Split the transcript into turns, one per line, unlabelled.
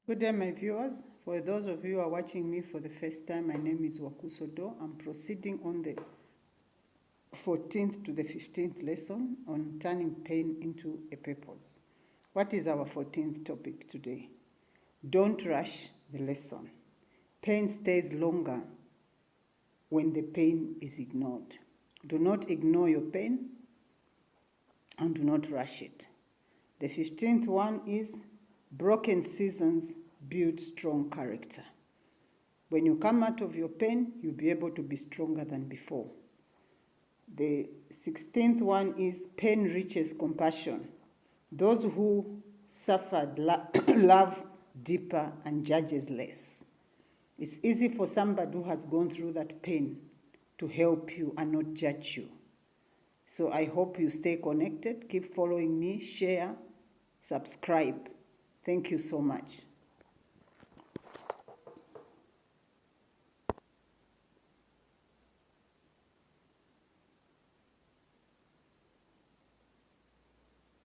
Good day, my viewers. For those of you who are watching me for the first time, my name is Wakuso Do. I'm proceeding on the 14th to the 15th lesson on turning pain into a purpose. What is our 14th topic today? Don't rush the lesson. Pain stays longer when the pain is ignored. Do not ignore your pain and do not rush it. The 15th one is broken seasons build strong character. When you come out of your pain, you'll be able to be stronger than before. The 16th one is pain reaches compassion. Those who suffered love deeper and judges less. It's easy for somebody who has gone through that pain to help you and not judge you. So I hope you stay connected, keep following me, share, subscribe. Thank you so much.